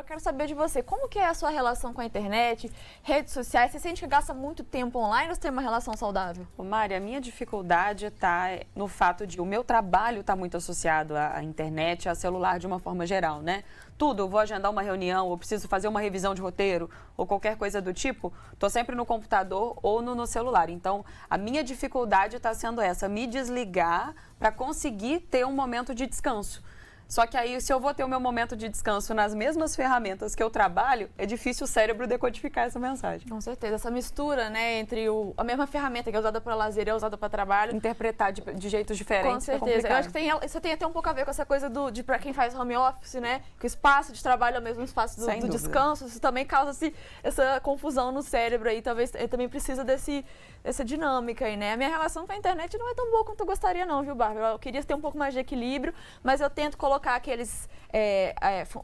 Bárbara, eu quero saber de você, como que é a sua relação com a internet, redes sociais? Você sente que gasta muito tempo online ou você tem uma relação saudável? Ô, Mari, a minha dificuldade está no fato de o meu trabalho está muito associado à internet, a celular de uma forma geral, né? Tudo, eu vou agendar uma reunião, ou preciso fazer uma revisão de roteiro, ou qualquer coisa do tipo, estou sempre no computador ou no celular. Então, a minha dificuldade está sendo essa, me desligar para conseguir ter um momento de descanso. Só que aí, se eu vou ter o meu momento de descanso nas mesmas ferramentas que eu trabalho, é difícil o cérebro decodificar essa mensagem. Com certeza, essa mistura, né, entre a mesma ferramenta que é usada para lazer e é usada para trabalho. Interpretar de jeitos diferentes. Com certeza. Eu acho que isso tem até um pouco a ver com essa coisa de para quem faz home office, né, que o espaço de trabalho é o mesmo espaço do descanso. Isso também causa essa confusão no cérebro aí. Talvez ele também precisa dessa dinâmica aí, né? A minha relação com a internet não é tão boa quanto eu gostaria não, viu, Bárbara? Eu queria ter um pouco mais de equilíbrio, mas eu tento colocar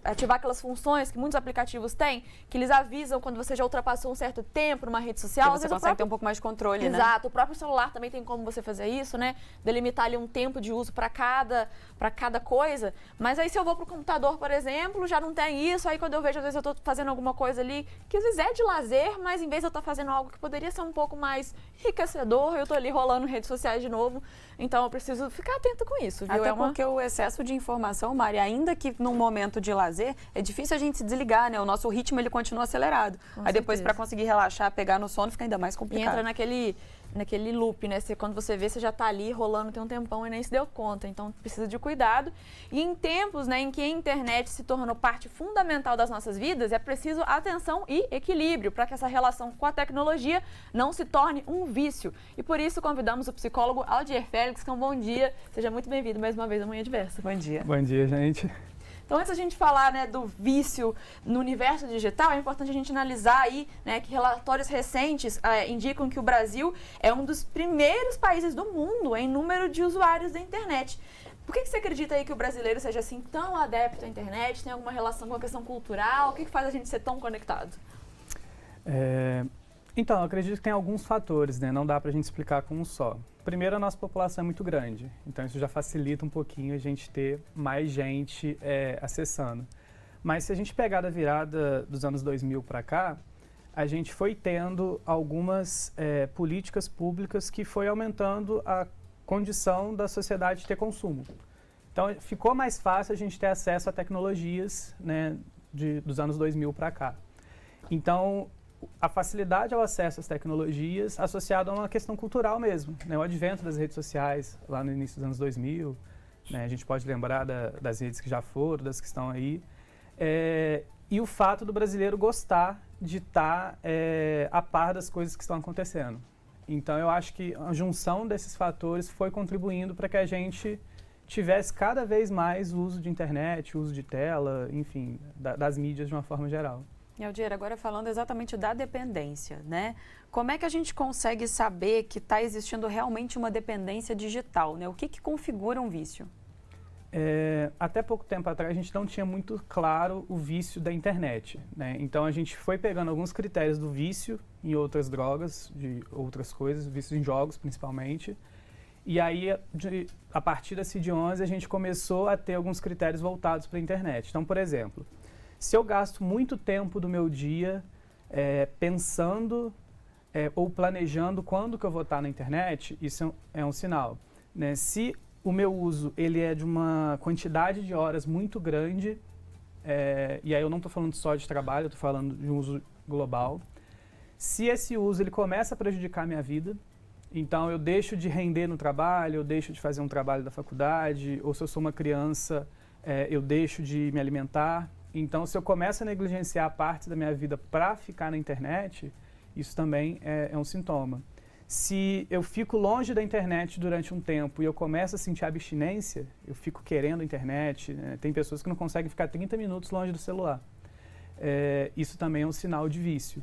ativar aquelas funções que muitos aplicativos têm, que eles avisam quando você já ultrapassou um certo tempo numa rede social. Você consegue ter um pouco mais de controle, né? Exato. O próprio celular também tem como você fazer isso, né? Delimitar ali um tempo de uso para cada coisa. Mas aí se eu vou pro computador, por exemplo, já não tem isso. Aí quando eu vejo, às vezes eu tô fazendo alguma coisa ali que às vezes é de lazer, mas em vez de eu estar fazendo algo que poderia ser um pouco mais enriquecedor, eu tô ali rolando redes sociais de novo. Então eu preciso ficar atento com isso, viu? Até porque o excesso de informação, Mari, ainda que num momento de lazer, é difícil a gente se desligar, né? O nosso ritmo, ele continua acelerado. Aí depois, para conseguir relaxar, pegar no sono, fica ainda mais complicado. E entra naquele loop, né? Quando você vê, você já tá ali rolando tem um tempão e nem se deu conta. Então, precisa de cuidado. E em tempos, né, em que a internet se tornou parte fundamental das nossas vidas, é preciso atenção e equilíbrio para que essa relação com a tecnologia não se torne um vício. E por isso, convidamos o psicólogo Aldir Félix. Um bom dia. Seja muito bem-vindo mais uma vez à Manhã Diversa. Bom dia. Bom dia, gente. Então, antes da gente falar, né, do vício no universo digital, é importante a gente analisar aí, né, que relatórios recentes indicam que o Brasil é um dos primeiros países do mundo em número de usuários da internet. Por que você acredita aí que o brasileiro seja assim tão adepto à internet? Tem alguma relação com a questão cultural? O que faz a gente ser tão conectado? Então, eu acredito que tem alguns fatores, né? Não dá pra gente explicar com um só. Primeiro, a nossa população é muito grande, então isso já facilita um pouquinho a gente ter mais gente acessando. Mas se a gente pegar da virada dos anos 2000 para cá, a gente foi tendo algumas políticas públicas que foi aumentando a condição da sociedade de ter consumo. Então, ficou mais fácil a gente ter acesso a tecnologias, né, dos anos 2000 para cá. Então, a facilidade ao acesso às tecnologias associada a uma questão cultural mesmo, né? O advento das redes sociais lá no início dos anos 2000, né? A gente pode lembrar das redes que já foram, das que estão aí, e o fato do brasileiro gostar de estar a par das coisas que estão acontecendo. Então eu acho que a junção desses fatores foi contribuindo para que a gente tivesse cada vez mais uso de internet, uso de tela, enfim, das mídias de uma forma geral. E Aldir, agora falando exatamente da dependência, né? Como é que a gente consegue saber que está existindo realmente uma dependência digital, né? O que configura um vício? Até pouco tempo atrás a gente não tinha muito claro o vício da internet, né? Então a gente foi pegando alguns critérios do vício em outras drogas, de outras coisas, vício em jogos principalmente. E aí, a partir da CID-11, a gente começou a ter alguns critérios voltados para a internet. Então, por exemplo, se eu gasto muito tempo do meu dia pensando ou planejando quando que eu vou estar na internet, isso é um sinal, né? Se o meu uso ele é de uma quantidade de horas muito grande, e aí eu não estou falando só de trabalho, eu estou falando de um uso global. Se esse uso ele começa a prejudicar a minha vida, então eu deixo de render no trabalho, eu deixo de fazer um trabalho da faculdade, ou se eu sou uma criança, eu deixo de me alimentar. Então, se eu começo a negligenciar partes da minha vida para ficar na internet, isso também é um sintoma. Se eu fico longe da internet durante um tempo e eu começo a sentir abstinência, eu fico querendo a internet, né? Tem pessoas que não conseguem ficar 30 minutos longe do celular. Isso também é um sinal de vício.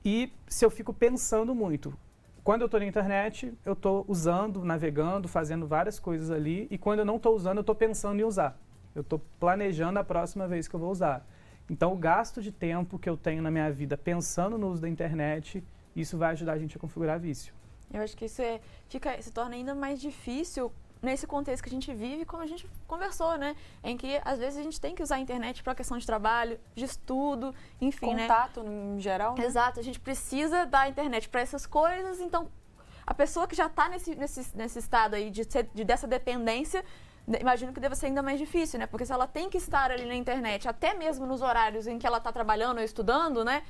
E se eu fico pensando muito, quando eu estou na internet, eu estou usando, navegando, fazendo várias coisas ali, e quando eu não estou usando, eu estou pensando em usar. Eu estou planejando a próxima vez que eu vou usar. Então, o gasto de tempo que eu tenho na minha vida pensando no uso da internet, isso vai ajudar a gente a configurar vício. Eu acho que isso se torna ainda mais difícil nesse contexto que a gente vive, como a gente conversou, né? Em que, às vezes, a gente tem que usar a internet para questão de trabalho, de estudo, enfim, Contato, em geral, né? Exato, a gente precisa da internet para essas coisas, então a pessoa que já está nesse estado aí dessa dependência, imagino que deva ser ainda mais difícil, né? Porque se ela tem que estar ali na internet, até mesmo nos horários em que ela está trabalhando ou estudando, né?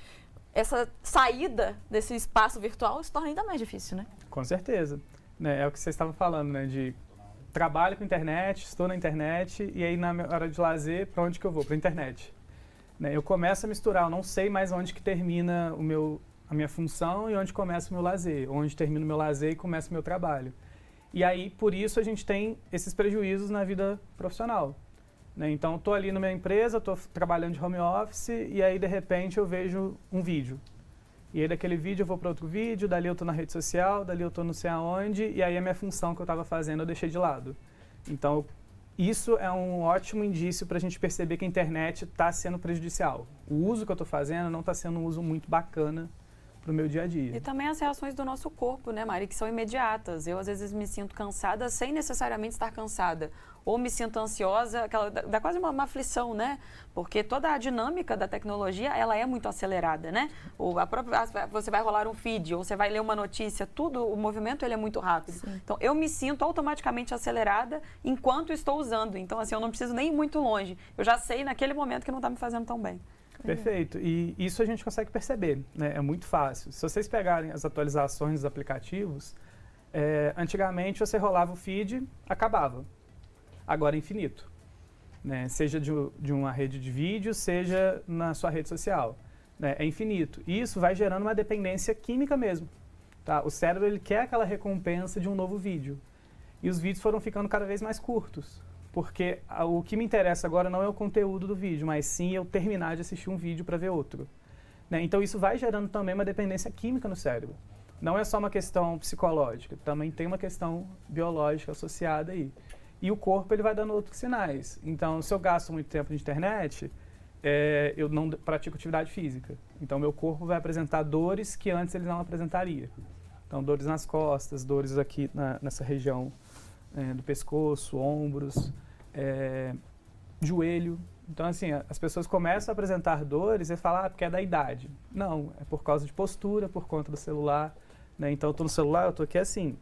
Essa saída desse espaço virtual se torna ainda mais difícil, né? Com certeza. Né, é o que vocês estavam falando, né? De trabalho com internet, estou na internet, e aí na minha hora de lazer, para onde que eu vou? Para a internet. Né, eu começo a misturar, eu não sei mais onde que termina a minha função e onde começa o meu lazer, onde termina o meu lazer e começa o meu trabalho. E aí, por isso, a gente tem esses prejuízos na vida profissional. Né? Então, estou ali na minha empresa, estou trabalhando de home office, e aí, de repente, eu vejo um vídeo. E aí, daquele vídeo, eu vou para outro vídeo, dali eu estou na rede social, dali eu estou não sei aonde, e aí a minha função que eu estava fazendo eu deixei de lado. Então, isso é um ótimo indício para a gente perceber que a internet está sendo prejudicial. O uso que eu estou fazendo não está sendo um uso muito bacana para o meu dia a dia. E também as reações do nosso corpo, né, Mari, que são imediatas. Eu, às vezes, me sinto cansada sem necessariamente estar cansada. Ou me sinto ansiosa, dá quase uma aflição, né? Porque toda a dinâmica da tecnologia, ela é muito acelerada, né? Você vai rolar um feed, ou você vai ler uma notícia, tudo, o movimento ele é muito rápido. Sim. Então, eu me sinto automaticamente acelerada enquanto estou usando. Então, assim, eu não preciso nem ir muito longe. Eu já sei naquele momento que não está me fazendo tão bem. Perfeito. E isso a gente consegue perceber, né? É muito fácil. Se vocês pegarem as atualizações dos aplicativos, antigamente você rolava o feed, acabava. Agora é infinito. Né? Seja de uma rede de vídeo, seja na sua rede social. Né? É infinito. E isso vai gerando uma dependência química mesmo. Tá? O cérebro ele quer aquela recompensa de um novo vídeo. E os vídeos foram ficando cada vez mais curtos. Porque o que me interessa agora não é o conteúdo do vídeo, mas sim eu terminar de assistir um vídeo para ver outro. Né? Então isso vai gerando também uma dependência química no cérebro. Não é só uma questão psicológica, também tem uma questão biológica associada aí. E o corpo ele vai dando outros sinais. Então, se eu gasto muito tempo de internet, eu não pratico atividade física. Então, meu corpo vai apresentar dores que antes ele não apresentaria. Então, dores nas costas, dores aqui nessa região do pescoço, ombros, joelho. Então, assim, as pessoas começam a apresentar dores e falam, porque é da idade. Não, é por causa de postura, por conta do celular. Né? Então, eu estou no celular, eu estou aqui assim,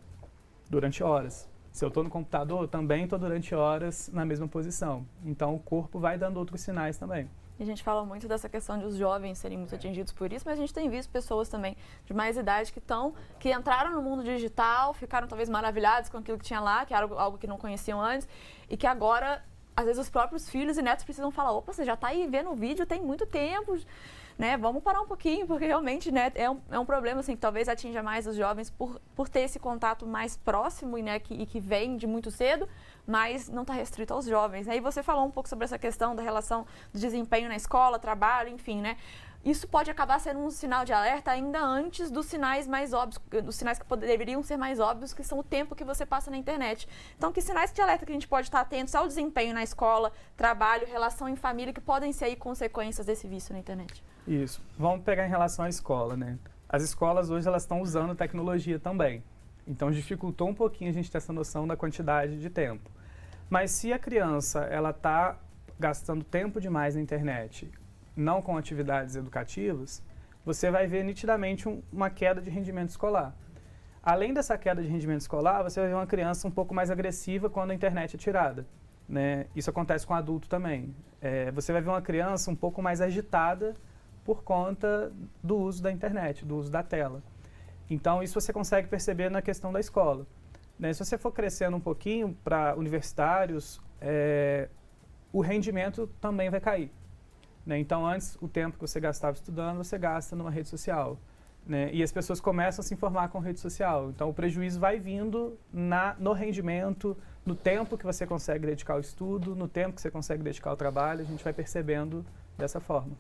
durante horas. Se eu estou no computador, eu também estou durante horas na mesma posição. Então, o corpo vai dando outros sinais também. E a gente fala muito dessa questão de os jovens serem muito atingidos por isso, mas a gente tem visto pessoas também de mais idade que entraram no mundo digital, ficaram talvez maravilhados com aquilo que tinha lá, que era algo que não conheciam antes, e que agora, às vezes, os próprios filhos e netos precisam falar, opa, você já está aí vendo o vídeo tem muito tempo, né? Vamos parar um pouquinho, porque realmente, né, é um problema assim, que talvez atinja mais os jovens por ter esse contato mais próximo, né, e que vem de muito cedo, mas não está restrito aos jovens. Né? E você falou um pouco sobre essa questão da relação do desempenho na escola, trabalho, enfim, né? Isso pode acabar sendo um sinal de alerta ainda antes dos sinais mais óbvios, dos sinais que deveriam ser mais óbvios, que são o tempo que você passa na internet. Então, que sinais de alerta que a gente pode estar atentos ao desempenho na escola, trabalho, relação em família, que podem ser aí consequências desse vício na internet? Isso. Vamos pegar em relação à escola, né? As escolas hoje elas estão usando tecnologia também. Então, dificultou um pouquinho a gente ter essa noção da quantidade de tempo. Mas se a criança ela está gastando tempo demais na internet, não com atividades educativas, você vai ver nitidamente uma queda de rendimento escolar. Além dessa queda de rendimento escolar, você vai ver uma criança um pouco mais agressiva quando a internet é tirada. Né? Isso acontece com adulto também. Você vai ver uma criança um pouco mais agitada por conta do uso da internet, do uso da tela. Então, isso você consegue perceber na questão da escola. Né? Se você for crescendo um pouquinho para universitários, o rendimento também vai cair. Né? Então, antes, o tempo que você gastava estudando, você gasta numa rede social. Né? E as pessoas começam a se informar com rede social. Então, o prejuízo vai vindo no rendimento, no tempo que você consegue dedicar ao estudo, no tempo que você consegue dedicar ao trabalho, a gente vai percebendo dessa forma.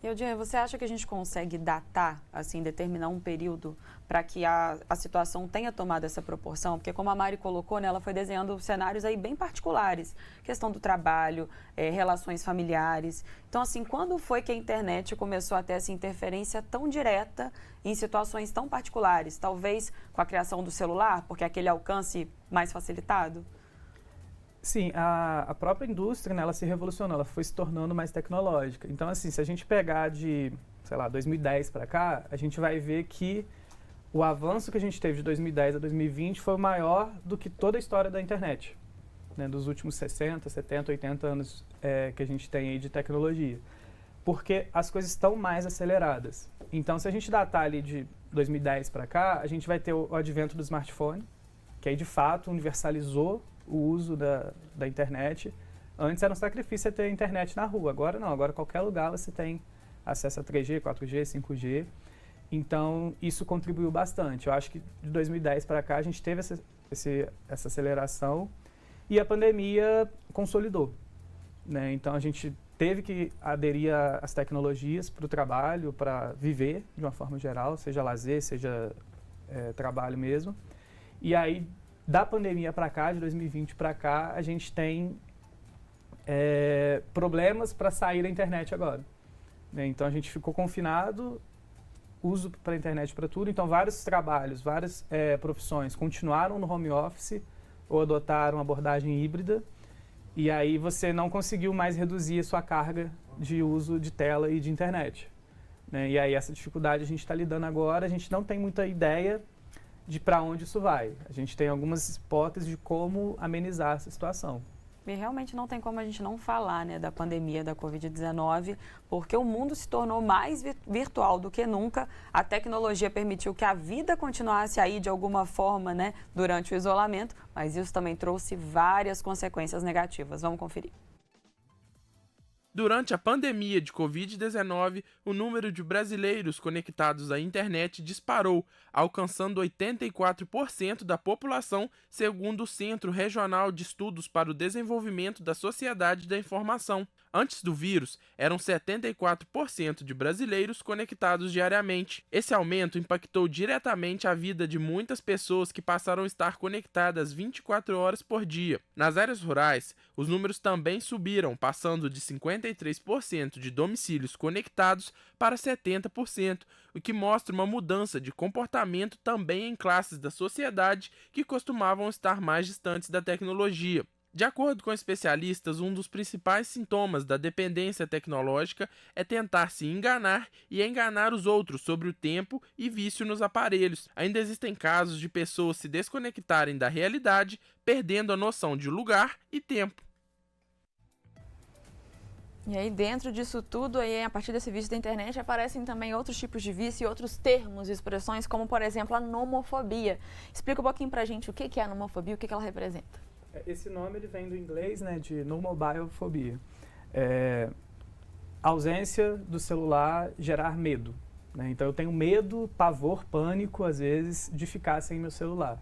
E, Eudinha, você acha que a gente consegue datar, assim, determinar um período para que a situação tenha tomado essa proporção? Porque, como a Mari colocou, né, ela foi desenhando cenários aí bem particulares. Questão do trabalho, relações familiares. Então, assim, quando foi que a internet começou a ter essa interferência tão direta em situações tão particulares? Talvez com a criação do celular, porque é aquele alcance mais facilitado? Sim, a própria indústria, né, ela se revolucionou, ela foi se tornando mais tecnológica. Então, assim, se a gente pegar de, sei lá, 2010 para cá, a gente vai ver que o avanço que a gente teve de 2010 a 2020 foi maior do que toda a história da internet, né, dos últimos 60, 70, 80 anos que a gente tem aí de tecnologia. Porque as coisas estão mais aceleradas. Então, se a gente datar ali de 2010 para cá, a gente vai ter o advento do smartphone, que aí, de fato, universalizou o uso da internet. Antes era um sacrifício ter internet na rua, agora não, agora qualquer lugar você tem acesso a 3G, 4G, 5G. Então, isso contribuiu bastante. Eu acho que de 2010 para cá a gente teve essa aceleração e a pandemia consolidou, né? Então, a gente teve que aderir às tecnologias para o trabalho, para viver de uma forma geral, seja lazer, seja trabalho mesmo. E aí, da pandemia para cá, de 2020 para cá, a gente tem problemas para sair da internet agora, né? Então, a gente ficou confinado, uso para a internet para tudo. Então, vários trabalhos, várias profissões continuaram no home office ou adotaram abordagem híbrida. E aí você não conseguiu mais reduzir a sua carga de uso de tela e de internet, né? E aí essa dificuldade a gente está lidando agora, a gente não tem muita ideia de para onde isso vai. A gente tem algumas hipóteses de como amenizar essa situação. E realmente não tem como a gente não falar, né, da pandemia da Covid-19, porque o mundo se tornou mais virtual do que nunca. A tecnologia permitiu que a vida continuasse aí de alguma forma, né, durante o isolamento, mas isso também trouxe várias consequências negativas. Vamos conferir. Durante a pandemia de Covid-19, o número de brasileiros conectados à internet disparou, alcançando 84% da população, segundo o Centro Regional de Estudos para o Desenvolvimento da Sociedade da Informação. Antes do vírus, eram 74% de brasileiros conectados diariamente. Esse aumento impactou diretamente a vida de muitas pessoas que passaram a estar conectadas 24 horas por dia. Nas áreas rurais, os números também subiram, passando de 53% de domicílios conectados para 70%, o que mostra uma mudança de comportamento também em classes da sociedade que costumavam estar mais distantes da tecnologia. De acordo com especialistas, um dos principais sintomas da dependência tecnológica é tentar se enganar e enganar os outros sobre o tempo e vício nos aparelhos. Ainda existem casos de pessoas se desconectarem da realidade, perdendo a noção de lugar e tempo. E aí, dentro disso tudo, aí, a partir desse vício da internet, aparecem também outros tipos de vício e outros termos e expressões, como, por exemplo, a nomofobia. Explica um pouquinho pra gente o que é a nomofobia e o que ela representa. Esse nome ele vem do inglês, né, de no mobile phobia. Ausência do celular gerar medo, né? Então eu tenho medo, pavor, pânico, às vezes, de ficar sem meu celular.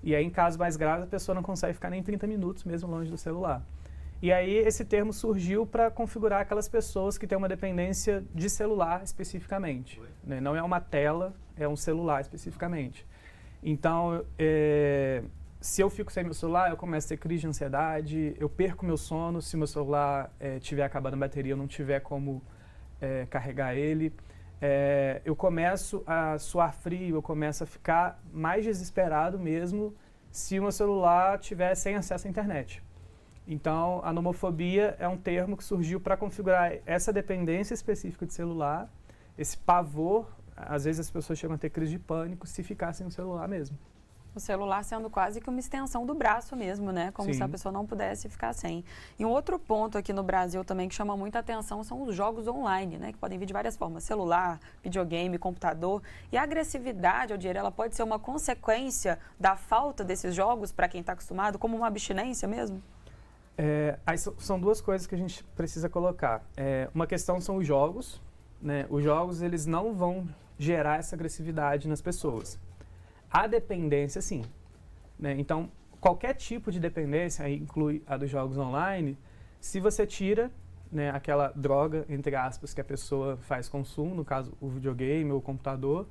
E aí, em casos mais graves, a pessoa não consegue ficar nem 30 minutos mesmo longe do celular. E aí esse termo surgiu para configurar aquelas pessoas que têm uma dependência de celular especificamente, né? Não é uma tela, é um celular especificamente. Então, se eu fico sem meu celular, eu começo a ter crise de ansiedade, eu perco meu sono, se meu celular tiver acabado a bateria, eu não tiver como carregar ele. Eu começo a suar frio, eu começo a ficar mais desesperado mesmo se o meu celular tiver sem acesso à internet. Então, a nomofobia é um termo que surgiu para configurar essa dependência específica de celular, esse pavor, às vezes as pessoas chegam a ter crise de pânico se ficar sem o celular mesmo. O celular sendo quase que uma extensão do braço mesmo, né? Como Sim. se a pessoa não pudesse ficar sem. E um outro ponto aqui no Brasil também que chama muita atenção são os jogos online, né? Que podem vir de várias formas, celular, videogame, computador. E a agressividade, Aldir, ela pode ser uma consequência da falta desses jogos para quem está acostumado, como uma abstinência mesmo? Aí são duas coisas que a gente precisa colocar. Uma questão são os jogos, né? Os jogos, eles não vão gerar essa agressividade nas pessoas. A dependência, sim, né? Então, qualquer tipo de dependência, aí inclui a dos jogos online, se você tira, né, aquela droga, entre aspas, que a pessoa faz consumo, no caso o videogame ou o computador,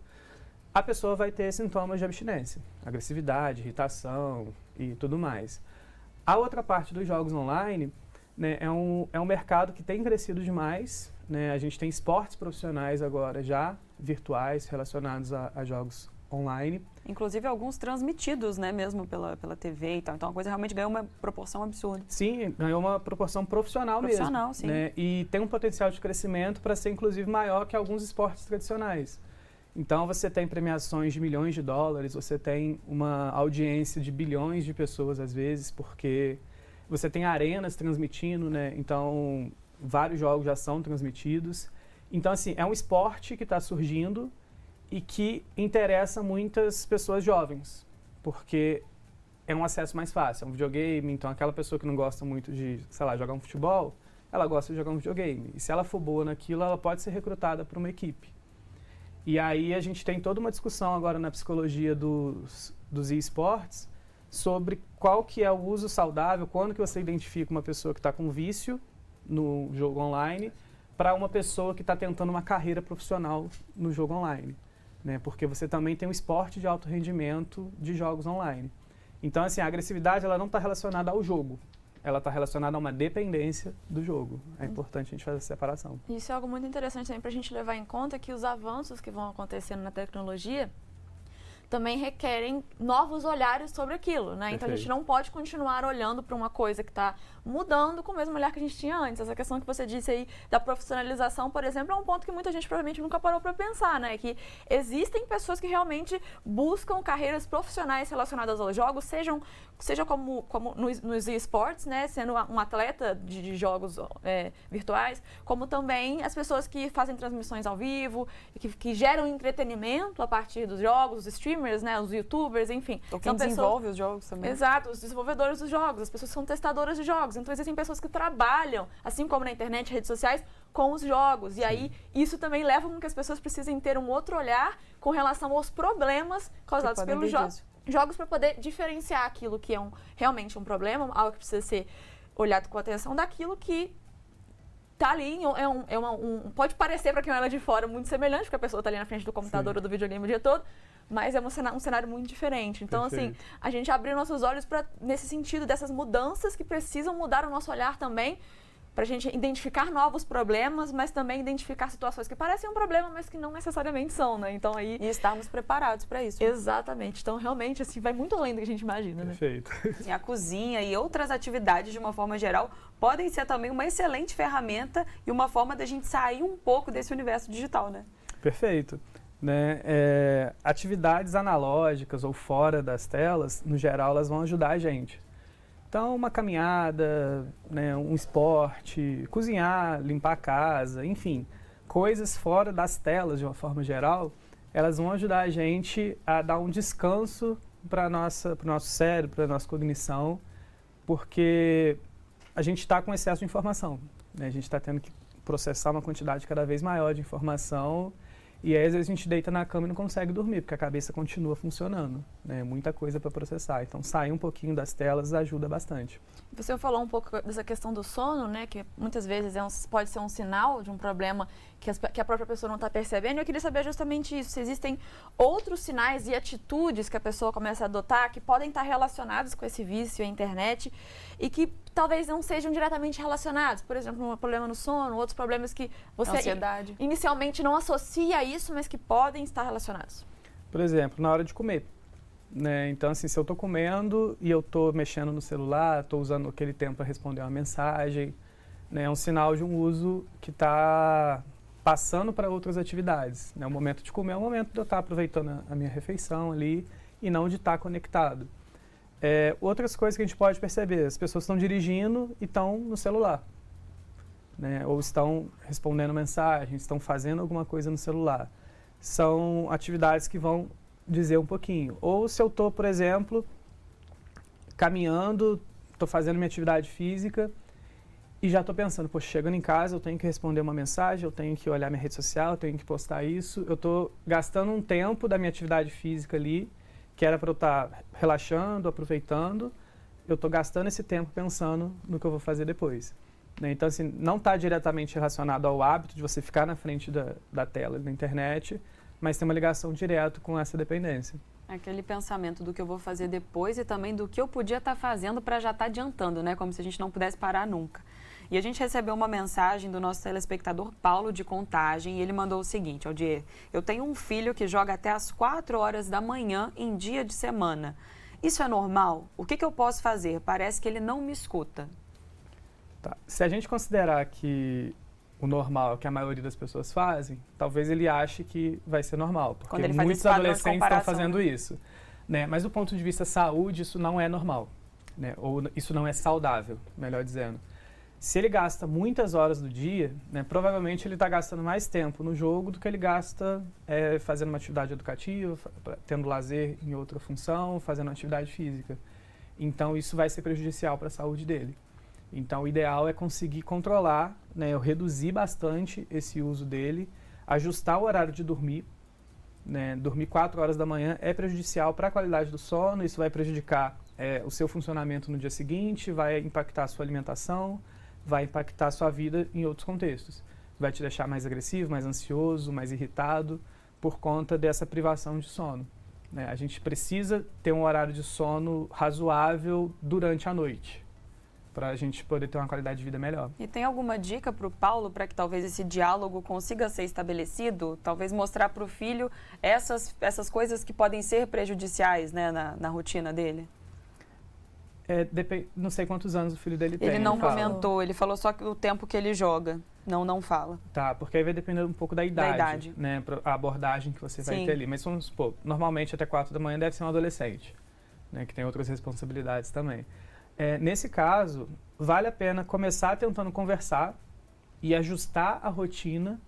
a pessoa vai ter sintomas de abstinência, agressividade, irritação e tudo mais. A outra parte dos jogos online, né, é um mercado que tem crescido demais, né? A gente tem esportes profissionais agora já, virtuais, relacionados a jogos online. Inclusive alguns transmitidos, né, mesmo pela TV e tal. Então a coisa realmente ganhou uma proporção absurda. Sim, ganhou uma proporção profissional mesmo. Profissional, sim. Né? E tem um potencial de crescimento para ser, inclusive, maior que alguns esportes tradicionais. Então, você tem premiações de milhões de dólares, você tem uma audiência de bilhões de pessoas, às vezes, porque você tem arenas transmitindo, né? Então, vários jogos já são transmitidos. Então, assim, é um esporte que está surgindo e que interessa muitas pessoas jovens, porque é um acesso mais fácil, é um videogame, então aquela pessoa que não gosta muito de, sei lá, jogar um futebol, ela gosta de jogar um videogame. E se ela for boa naquilo, ela pode ser recrutada para uma equipe. E aí a gente tem toda uma discussão agora na psicologia dos e-sports sobre qual que é o uso saudável, quando que você identifica uma pessoa que está com vício no jogo online para uma pessoa que está tentando uma carreira profissional no jogo online. Né? Porque você também tem um esporte de alto rendimento de jogos online. Então, assim, a agressividade ela não está relacionada ao jogo. Ela está relacionada a uma dependência do jogo. É importante a gente fazer essa separação. Isso é algo muito interessante também para a gente levar em conta que os avanços que vão acontecendo na tecnologia também requerem novos olhares sobre aquilo, né? Então a gente não pode continuar olhando para uma coisa que está mudando com o mesmo olhar que a gente tinha antes. Essa questão que você disse aí da profissionalização, por exemplo, é um ponto que muita gente provavelmente nunca parou para pensar, né? Que existem pessoas que realmente buscam carreiras profissionais relacionadas aos jogos, seja como nos esportes, né? Sendo um atleta de jogos virtuais, como também as pessoas que fazem transmissões ao vivo, que geram entretenimento a partir dos jogos, os streamers, né? Os youtubers, enfim. Ou quem desenvolve os jogos também. Exato, os desenvolvedores dos jogos, as pessoas que são testadoras de jogos. Então existem pessoas que trabalham, assim como na internet, redes sociais, com os jogos. E aí isso também leva com que as pessoas precisem ter um outro olhar com relação aos problemas causados pelos jogos para poder diferenciar aquilo que é realmente um problema, algo que precisa ser olhado com atenção, daquilo que tá ali, pode parecer para quem olha de fora muito semelhante, porque a pessoa tá ali na frente do computador ou do videogame o dia todo, mas é um cenário muito diferente. Então, assim, a gente abriu nossos olhos nesse sentido dessas mudanças que precisam mudar o nosso olhar também, para a gente identificar novos problemas, mas também identificar situações que parecem um problema, mas que não necessariamente são, né? Então, aí... E estarmos preparados para isso. Exatamente. Então, realmente, assim, vai muito além do que a gente imagina, né? Perfeito. E a cozinha e outras atividades, de uma forma geral, podem ser também uma excelente ferramenta e uma forma da gente sair um pouco desse universo digital, né? Perfeito. Né? Atividades analógicas ou fora das telas, no geral, elas vão ajudar a gente. Então, uma caminhada, né, um esporte, cozinhar, limpar a casa, enfim, coisas fora das telas, de uma forma geral, elas vão ajudar a gente a dar um descanso para o nosso cérebro, para a nossa cognição, porque a gente está com excesso de informação. Né? A gente está tendo que processar uma quantidade cada vez maior de informação. E aí, às vezes, a gente deita na cama e não consegue dormir, porque a cabeça continua funcionando, né? Muita coisa para processar. Então, sair um pouquinho das telas ajuda bastante. Você falou um pouco dessa questão do sono, né? Que muitas vezes pode ser um sinal de um problema que a própria pessoa não está percebendo. E eu queria saber justamente isso. Se existem outros sinais e atitudes que a pessoa começa a adotar que podem estar relacionados com esse vício à internet e que talvez não sejam diretamente relacionados. Por exemplo, um problema no sono, outros problemas que você inicialmente não associa a isso, mas que podem estar relacionados. Por exemplo, na hora de comer. Né? Então, assim, se eu estou comendo e eu estou mexendo no celular, estou usando aquele tempo para responder uma mensagem, né? É um sinal de um uso que está passando para outras atividades. Né? O momento de comer é o momento de eu estar aproveitando a minha refeição ali e não de estar conectado. Outras coisas que a gente pode perceber, as pessoas estão dirigindo e estão no celular. Né? Ou estão respondendo mensagens, estão fazendo alguma coisa no celular. São atividades que vão dizer um pouquinho. Ou se eu estou, por exemplo, caminhando, estou fazendo minha atividade física e já estou pensando, poxa, chegando em casa eu tenho que responder uma mensagem, eu tenho que olhar minha rede social, eu tenho que postar isso. Eu estou gastando um tempo da minha atividade física ali, que era para eu estar relaxando, aproveitando. Eu estou gastando esse tempo pensando no que eu vou fazer depois. Né? Então, assim, não está diretamente relacionado ao hábito de você ficar na frente da tela da internet, mas tem uma ligação direta com essa dependência. Aquele pensamento do que eu vou fazer depois e também do que eu podia estar fazendo para já estar adiantando, né? Como se a gente não pudesse parar nunca. E a gente recebeu uma mensagem do nosso telespectador Paulo de Contagem e ele mandou o seguinte: Aldir, eu tenho um filho que joga até às 4 horas da manhã em dia de semana. Isso é normal? O que eu posso fazer? Parece que ele não me escuta. Tá. Se a gente considerar que o normal é o que a maioria das pessoas fazem, talvez ele ache que vai ser normal, porque Quando ele faz muitos esse padrão de adolescentes estão comparação, fazendo né? isso. Né? Mas do ponto de vista saúde, isso não é normal, né? Ou isso não é saudável, melhor dizendo. Se ele gasta muitas horas do dia, né, provavelmente ele está gastando mais tempo no jogo do que ele gasta fazendo uma atividade educativa, tendo lazer em outra função, fazendo uma atividade física. Então, isso vai ser prejudicial para a saúde dele. Então, o ideal é conseguir controlar, né, reduzir bastante esse uso dele, ajustar o horário de dormir. Né, dormir 4 horas da manhã é prejudicial para a qualidade do sono, isso vai prejudicar o seu funcionamento no dia seguinte, vai impactar a sua alimentação, vai impactar a sua vida em outros contextos. Vai te deixar mais agressivo, mais ansioso, mais irritado por conta dessa privação de sono. Né? A gente precisa ter um horário de sono razoável durante a noite, para a gente poder ter uma qualidade de vida melhor. E tem alguma dica para o Paulo para que talvez esse diálogo consiga ser estabelecido? Talvez mostrar para o filho essas coisas que podem ser prejudiciais, né, na rotina dele? Não sei quantos anos o filho dele tem. Ele não fala. comentou, ele falou só que o tempo que ele joga. Não fala. Tá, porque aí vai depender um pouco da idade. idade. Né, a abordagem que você vai Sim. ter ali. Mas vamos supor, normalmente até 4 da manhã deve ser um adolescente, né, que tem outras responsabilidades também. Nesse caso, vale a pena começar tentando conversar e ajustar a rotina,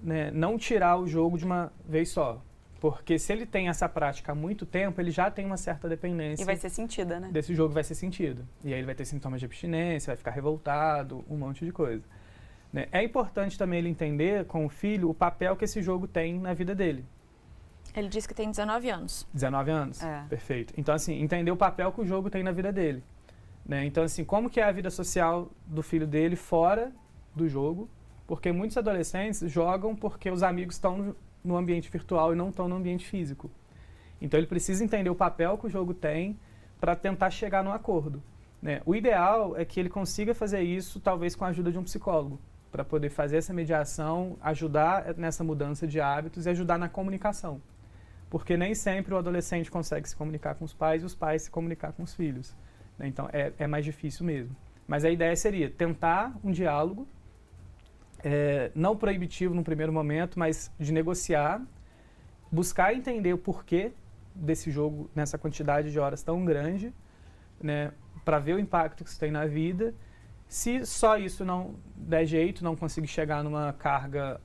né, não tirar o jogo de uma vez só. Porque se ele tem essa prática há muito tempo, ele já tem uma certa dependência. E vai ser sentida, né? Desse jogo vai ser sentido. E aí ele vai ter sintomas de abstinência, vai ficar revoltado, um monte de coisa. Né? É importante também ele entender com o filho o papel que esse jogo tem na vida dele. Ele disse que tem 19 anos. 19 anos? É. Perfeito. Então, assim, entender o papel que o jogo tem na vida dele. Né? Então, assim, como que é a vida social do filho dele fora do jogo? Porque muitos adolescentes jogam porque os amigos estão no ambiente virtual e não estão no ambiente físico. Então, ele precisa entender o papel que o jogo tem para tentar chegar num acordo. Né? O ideal é que ele consiga fazer isso, talvez com a ajuda de um psicólogo, para poder fazer essa mediação, ajudar nessa mudança de hábitos e ajudar na comunicação. Porque nem sempre o adolescente consegue se comunicar com os pais e os pais se comunicar com os filhos. Né? Então, é mais difícil mesmo. Mas a ideia seria tentar um diálogo, não proibitivo no primeiro momento, mas de negociar, buscar entender o porquê desse jogo nessa quantidade de horas tão grande, né, para ver o impacto que isso tem na vida. Se só isso não der jeito, não conseguir chegar numa carga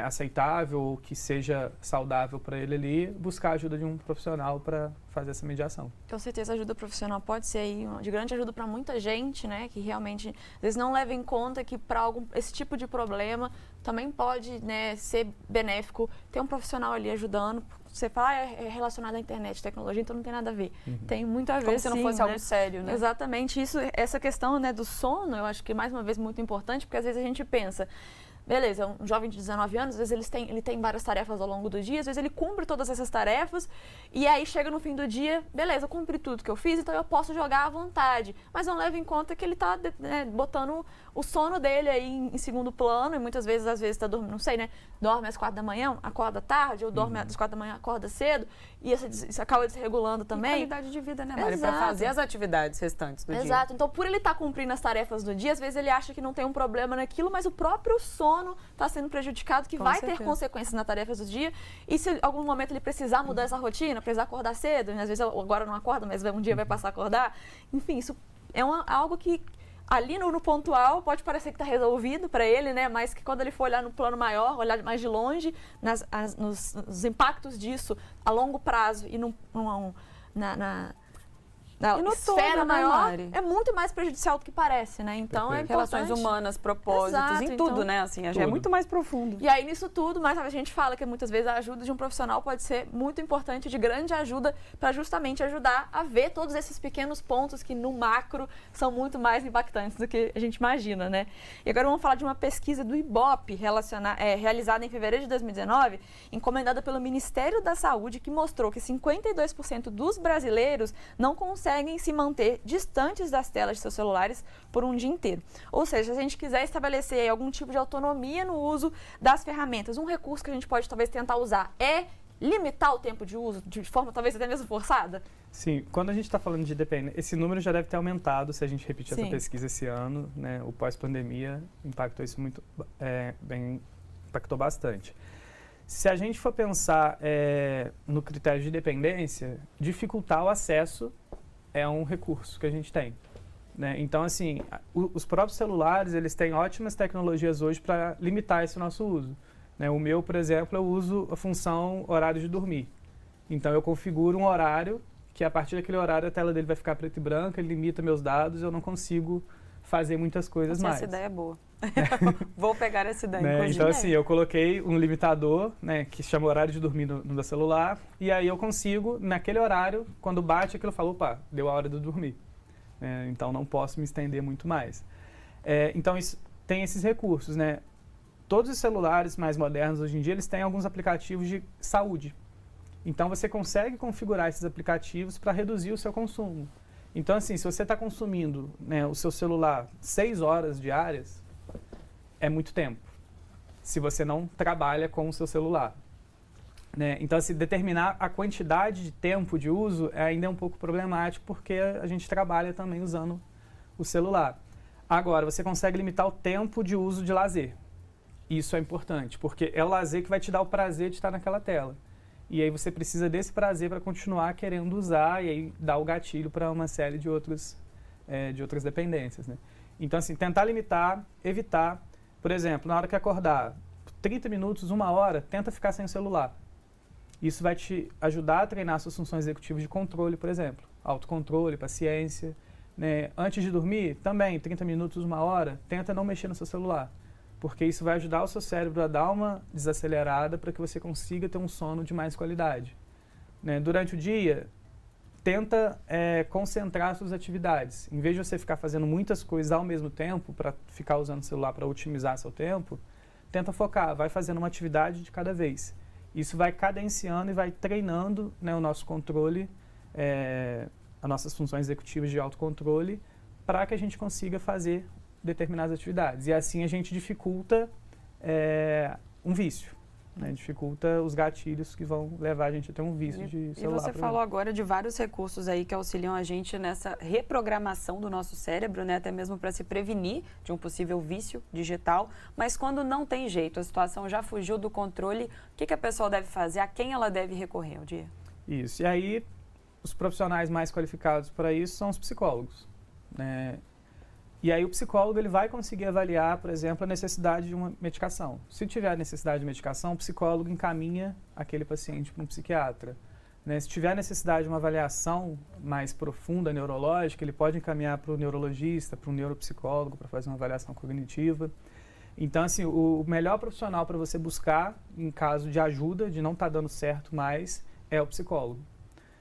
aceitável ou que seja saudável para ele ali, buscar a ajuda de um profissional para fazer essa mediação. Com certeza a ajuda profissional pode ser aí de grande ajuda para muita gente, né, que realmente às vezes não leva em conta que para esse tipo de problema também pode, né, ser benéfico ter um profissional ali ajudando. Você fala, é relacionado à internet, tecnologia, então não tem nada a ver. Uhum. Tem muito a ver, Como se não sim, fosse né? algo sério, né? Exatamente. Essa questão, né, do sono, eu acho que mais uma vez muito importante, porque às vezes a gente pensa, beleza, um jovem de 19 anos, às vezes ele tem várias tarefas ao longo do dia, às vezes ele cumpre todas essas tarefas e aí chega no fim do dia, beleza, eu cumpri tudo que eu fiz, então eu posso jogar à vontade. Mas não leva em conta que ele está, né, botando o sono dele aí em segundo plano e muitas vezes, às vezes, está dormindo, não sei, né, dorme às 4 da manhã, acorda tarde, ou dorme às 4 da manhã, acorda cedo e isso acaba desregulando também. E qualidade de vida, né, Mari? Para Exato. fazer as atividades restantes do dia. Exato. Então, por ele estar cumprindo as tarefas do dia, às vezes ele acha que não tem um problema naquilo, mas o próprio sono está sendo prejudicado, que Com vai certeza. ter consequências na tarefa do dia. E se em algum momento ele precisar mudar essa rotina, precisar acordar cedo, às vezes agora não acorda, mas um dia vai passar a acordar. Enfim, isso é algo que ali no pontual pode parecer que está resolvido para ele, né? Mas que quando ele for olhar no plano maior, olhar mais de longe, nos impactos disso a longo prazo e na E no esfera todo, né, maior, Mari? é muito mais prejudicial do que parece, né? Então é importante. Relações humanas, propósitos, Exato, em tudo, então, né? Assim, já é tudo. muito mais profundo. E aí, nisso tudo, mas a gente fala que muitas vezes a ajuda de um profissional pode ser muito importante, de grande ajuda, para justamente ajudar a ver todos esses pequenos pontos que no macro são muito mais impactantes do que a gente imagina, né? E agora vamos falar de uma pesquisa do IBOP, realizada em fevereiro de 2019, encomendada pelo Ministério da Saúde, que mostrou que 52% dos brasileiros não conseguem conseguem se manter distantes das telas de seus celulares por um dia inteiro. Ou seja, se a gente quiser estabelecer algum tipo de autonomia no uso das ferramentas, um recurso que a gente pode talvez tentar usar é limitar o tempo de uso de forma talvez até mesmo forçada? Sim, quando a gente está falando de dependência, esse número já deve ter aumentado se a gente repetir essa pesquisa esse ano, né? O pós-pandemia impactou isso muito, impactou bastante. Se a gente for pensar no critério de dependência, dificultar o acesso é um recurso que a gente tem, né? Então, assim, os próprios celulares, eles têm ótimas tecnologias hoje para limitar esse nosso uso, né? O meu, por exemplo, eu uso a função horário de dormir. Então, eu configuro um horário que a partir daquele horário a tela dele vai ficar preta e branca, ele limita meus dados, eu não consigo fazer muitas coisas mais. Essa ideia é boa. Vou pegar essa ideia, né? inclusive. Então, assim, eu coloquei um limitador, né, que chama horário de dormir no meu celular, e aí eu consigo, naquele horário, quando bate aquilo, eu falo, opa, deu a hora de eu dormir. Então, não posso me estender muito mais. Então, tem esses recursos, né? Todos os celulares mais modernos, hoje em dia, eles têm alguns aplicativos de saúde. Então, você consegue configurar esses aplicativos para reduzir o seu consumo. Então, assim, se você está consumindo, né, o seu celular 6 horas diárias, é muito tempo, se você não trabalha com o seu celular, né? Então, assim, determinar a quantidade de tempo de uso ainda é um pouco problemático, porque a gente trabalha também usando o celular. Agora, você consegue limitar o tempo de uso de lazer. Isso é importante, porque é o lazer que vai te dar o prazer de estar naquela tela. E aí você precisa desse prazer para continuar querendo usar e aí dar o gatilho para uma série de outras dependências, né? Então, assim, tentar limitar, evitar. Por exemplo, na hora que acordar, 30 minutos, 1 hora, tenta ficar sem o celular. Isso vai te ajudar a treinar suas funções executivas de controle, por exemplo. Autocontrole, paciência, né? Antes de dormir, também, 30 minutos, 1 hora, tenta não mexer no seu celular. Porque isso vai ajudar o seu cérebro a dar uma desacelerada para que você consiga ter um sono de mais qualidade, né? Durante o dia, tenta concentrar suas atividades. Em vez de você ficar fazendo muitas coisas ao mesmo tempo, para ficar usando o celular para otimizar seu tempo, tenta focar, vai fazendo uma atividade de cada vez. Isso vai cadenciando e vai treinando, né, o nosso controle, as nossas funções executivas de autocontrole, para que a gente consiga fazer determinadas atividades. E assim a gente dificulta um vício, né? Dificulta os gatilhos que vão levar a gente a ter um vício de celular. E você falou agora de vários recursos aí que auxiliam a gente nessa reprogramação do nosso cérebro, né? Até mesmo para se prevenir de um possível vício digital. Mas quando não tem jeito, a situação já fugiu do controle, o que a pessoa deve fazer? A quem ela deve recorrer, Aldir? Isso. E aí, os profissionais mais qualificados para isso são os psicólogos, né? E aí o psicólogo ele vai conseguir avaliar, por exemplo, a necessidade de uma medicação. Se tiver necessidade de medicação, o psicólogo encaminha aquele paciente para um psiquiatra, né? Se tiver necessidade de uma avaliação mais profunda, neurológica, ele pode encaminhar para o neurologista, para o neuropsicólogo, para fazer uma avaliação cognitiva. Então, assim, o melhor profissional para você buscar, em caso de ajuda, de não estar dando certo mais, é o psicólogo,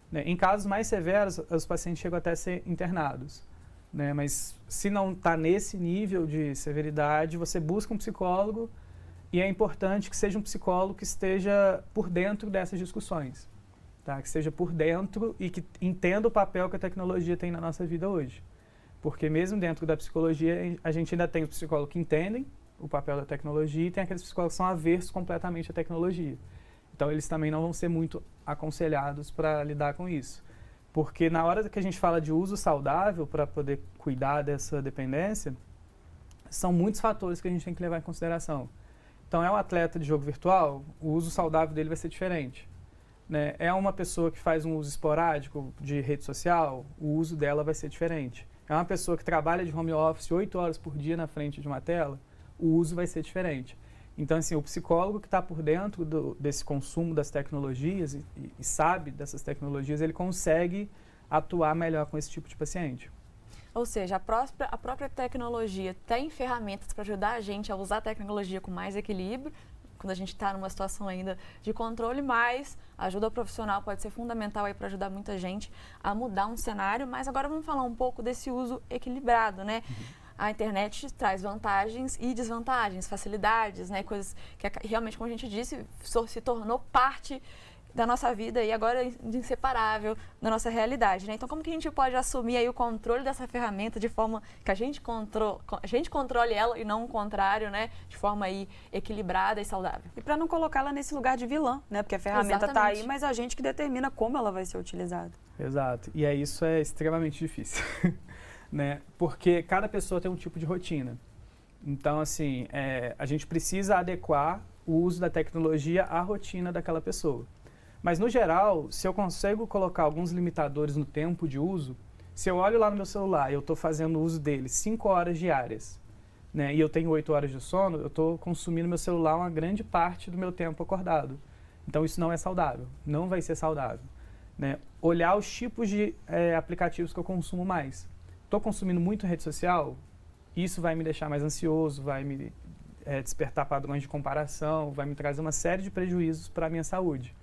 né? Em casos mais severos, os pacientes chegam até a ser internados, né? Mas se não está nesse nível de severidade, você busca um psicólogo e é importante que seja um psicólogo que esteja por dentro dessas discussões, tá? Que esteja por dentro e que entenda o papel que a tecnologia tem na nossa vida hoje. Porque mesmo dentro da psicologia, a gente ainda tem os psicólogos que entendem o papel da tecnologia e tem aqueles psicólogos que são aversos completamente à tecnologia. Então, eles também não vão ser muito aconselhados para lidar com isso. Porque na hora que a gente fala de uso saudável para poder cuidar dessa dependência, são muitos fatores que a gente tem que levar em consideração. Então, é um atleta de jogo virtual, o uso saudável dele vai ser diferente, né? É uma pessoa que faz um uso esporádico de rede social, o uso dela vai ser diferente. É uma pessoa que trabalha de home office 8 horas por dia na frente de uma tela, o uso vai ser diferente. Então, assim, o psicólogo que está por dentro desse consumo das tecnologias e sabe dessas tecnologias, ele consegue atuar melhor com esse tipo de paciente. Ou seja, a própria tecnologia tem ferramentas para ajudar a gente a usar a tecnologia com mais equilíbrio, quando a gente está numa situação ainda de controle, mas a ajuda profissional pode ser fundamental aí para ajudar muita gente a mudar um cenário. Mas agora vamos falar um pouco desse uso equilibrado, né? A internet traz vantagens e desvantagens, facilidades, né? Coisas que realmente, como a gente disse, se tornou parte da nossa vida e agora inseparável da nossa realidade, né? Então, como que a gente pode assumir aí o controle dessa ferramenta de forma que a gente controle ela e não o contrário, né? De forma aí equilibrada e saudável. E para não colocá-la nesse lugar de vilã, né? Porque a ferramenta está aí, Exatamente. mas a gente que determina como ela vai ser utilizada. Exato. E aí isso é extremamente difícil, né? Porque cada pessoa tem um tipo de rotina. Então, assim, a gente precisa adequar o uso da tecnologia à rotina daquela pessoa. Mas, no geral, se eu consigo colocar alguns limitadores no tempo de uso, se eu olho lá no meu celular e eu estou fazendo uso dele 5 horas diárias, né, e eu tenho 8 horas de sono, eu estou consumindo meu celular uma grande parte do meu tempo acordado. Então, isso não é saudável, não vai ser saudável. Né? Olhar os tipos de aplicativos que eu consumo mais. Estou consumindo muito rede social, isso vai me deixar mais ansioso, vai me despertar padrões de comparação, vai me trazer uma série de prejuízos para a minha saúde.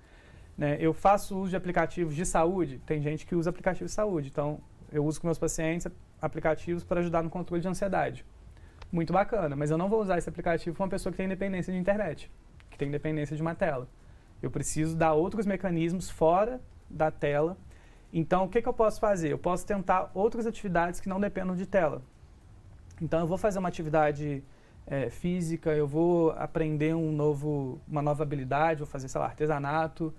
Né? Eu faço uso de aplicativos de saúde, tem gente que usa aplicativos de saúde, então eu uso com meus pacientes aplicativos para ajudar no controle de ansiedade. Muito bacana, mas eu não vou usar esse aplicativo com uma pessoa que tem dependência de internet, que tem dependência de uma tela. Eu preciso dar outros mecanismos fora da tela. Então, o que eu posso fazer? Eu posso tentar outras atividades que não dependam de tela. Então, eu vou fazer uma atividade física, eu vou aprender uma nova habilidade, vou fazer, sei lá, artesanato.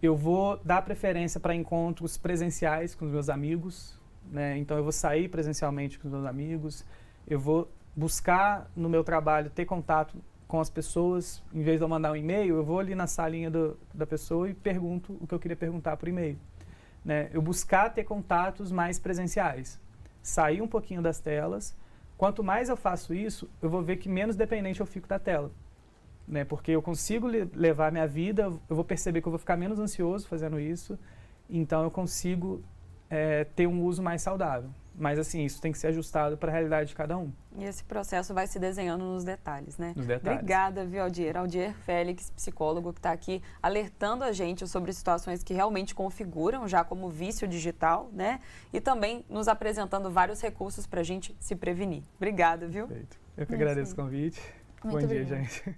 Eu vou dar preferência para encontros presenciais com os meus amigos, né? Então, eu vou sair presencialmente com os meus amigos. Eu vou buscar no meu trabalho ter contato com as pessoas. Em vez de eu mandar um e-mail, eu vou ali na salinha da pessoa e pergunto o que eu queria perguntar por e-mail. Né? Eu buscar ter contatos mais presenciais. Sair um pouquinho das telas. Quanto mais eu faço isso, eu vou ver que menos dependente eu fico da tela. Né? Porque eu consigo levar a minha vida, eu vou perceber que eu vou ficar menos ansioso fazendo isso, então eu consigo ter um uso mais saudável. Mas assim, isso tem que ser ajustado para a realidade de cada um. E esse processo vai se desenhando nos detalhes, né? Nos detalhes. Obrigada, viu, Aldir? Aldir Félix, psicólogo, que está aqui alertando a gente sobre situações que realmente configuram já como vício digital, né? E também nos apresentando vários recursos para a gente se prevenir. Obrigada, viu? Perfeito. Eu que agradeço o convite. Muito Bom dia, obrigada. gente.